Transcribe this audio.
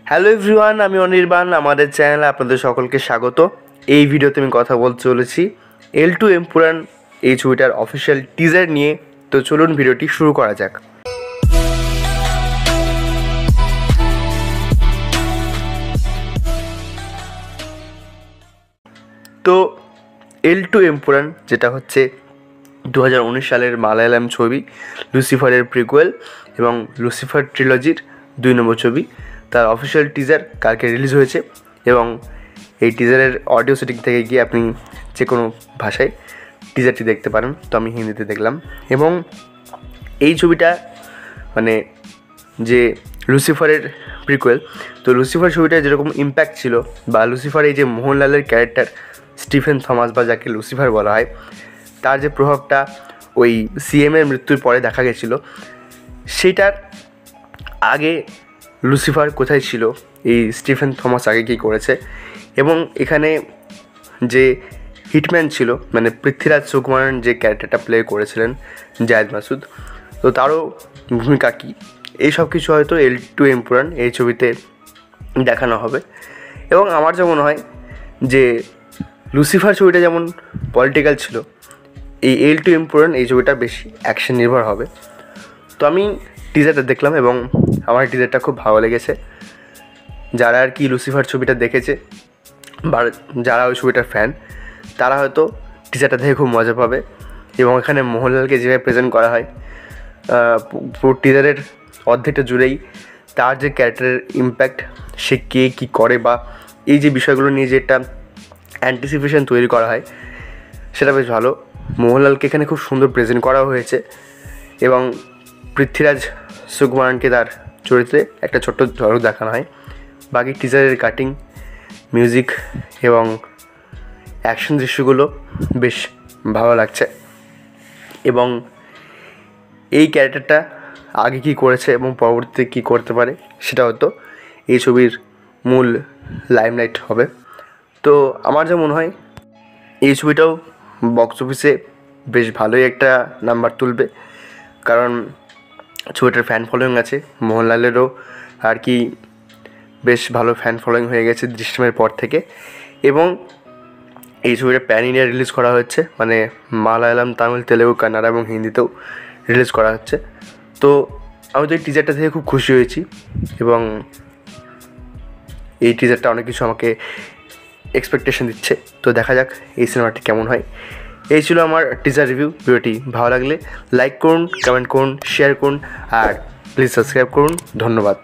Hello everyone, আমি অনির্বাণ। আমাদের চ্যানেলে আপনাদের সকলকে স্বাগত। এই ভিডিওতে আমি কথা বলতে চলেছি L2 এমপুরান এই ছবিটার অফিসিয়াল টিজার নিয়ে। তো চলুন ভিডিওটি শুরু করা যাক। তো L2 এমপুরান যেটা হচ্ছে 2019 সালের মালায়ালাম ছবি, লুসিফারের প্রিকুয়েল এবং লুসিফার ট্রিলজির 2 নম্বর ছবি, তার অফিসিয়াল টিজার কালকে রিলিজ হয়েছে। এবং এই টিজারের অডিও সেটিং থেকে গিয়ে আপনি যে কোনো ভাষায় টিজারটি দেখতে পারেন। তো আমি হিন্দিতে দেখলাম। এবং এই ছবিটা মানে যে লুসিফারের প্রিকুয়েল, তো লুসিফার ছবিটার যেরকম ইম্প্যাক্ট ছিল, বা লুসিফার এই যে মোহনলালের ক্যারেক্টার স্টিফেন থমাস, বা যাকে লুসিফার বলা হয়, তার যে প্রভাবটা ওই সিএমের মৃত্যুর পরে দেখা গেছিলো, সেটার আগে লুসিফার কোথায় ছিল, এই স্টিফেন থমাস আগে কী করেছে, এবং এখানে যে হিটম্যান ছিল মানে পৃথ্বীরাজ সুকুমারন যে ক্যারেক্টারটা প্লে করেছিলেন জায়েদ মাসুদ, তো তারও ভূমিকা কী, এই সব কিছু হয়তো L2 এমপুরান এই ছবিতে দেখানো হবে। এবং আমার যা মনে হয় যে লুসিফার ছবিটা যেমন পলিটিক্যাল ছিল, এই L2 এমপুরান এই ছবিটা বেশি অ্যাকশন নির্ভর হবে। তো আমি টিজারটা দেখলাম এবং আমার টিজারটা খুব ভালো লেগেছে। যারা আর কি লুসিফার ছবিটা দেখেছে বা যারা ওই ছবিটার ফ্যান, তারা হয়তো টিজারটা দেখে খুব মজা পাবে। এবং এখানে মোহনলালকে যেভাবে প্রেজেন্ট করা হয়, পুরো টিজারের অর্ধেকটা জুড়েই তার যে ক্যারেক্টারের ইম্প্যাক্ট, সে কে কী করে, বা এই যে বিষয়গুলো নিয়ে যে একটা অ্যান্টিসিপেশন তৈরি করা হয়, সেটা বেশ ভালো। মোহনলালকে এখানে খুব সুন্দর প্রেজেন্ট করা হয়েছে। এবং পৃথ্বীরাজ সুকুমারনকে তার চরিত্রে একটা ছোট্ট ঝলক দেখানো হয়। বাকি টিজারের কাটিং, মিউজিক এবং অ্যাকশন দৃশ্যগুলো বেশ ভালো লাগছে। এবং এই ক্যারেক্টারটা আগে কী করেছে এবং পরবর্তীতে কী করতে পারে, সেটা হয়তো এই ছবির মূল লাইমলাইট হবে। তো আমার যা মনে হয় এই ছবিটাও বক্স অফিসে বেশ ভালোই একটা নাম্বার তুলবে, কারণ ছবিটার ফ্যান ফলোয়িং আছে। মোহনলালেরও আর কি বেশ ভালো ফ্যান ফলোয়িং হয়ে গেছে দৃশ্যমের পর থেকে। এবং এই ছবিটা প্যান ইন্ডিয়া রিলিজ করা হচ্ছে, মানে মালায়ালাম, তামিল, তেলেগু, কান্নাড়া এবং হিন্দিতেও রিলিজ করা হচ্ছে। তো আমি তো এই টিজারটা থেকে খুব খুশি হয়েছি। এবং এই টিজারটা অনেক কিছু আমাকে এক্সপেকটেশন দিচ্ছে। তো দেখা যাক এই সিনেমাটি কেমন হয়। এই ছিল আমার টিজার রিভিউ। ভিডিওটি ভালো লাগলে লাইক করুন, কমেন্ট করুন, শেয়ার করুন, আর প্লিজ সাবস্ক্রাইব করুন। ধন্যবাদ।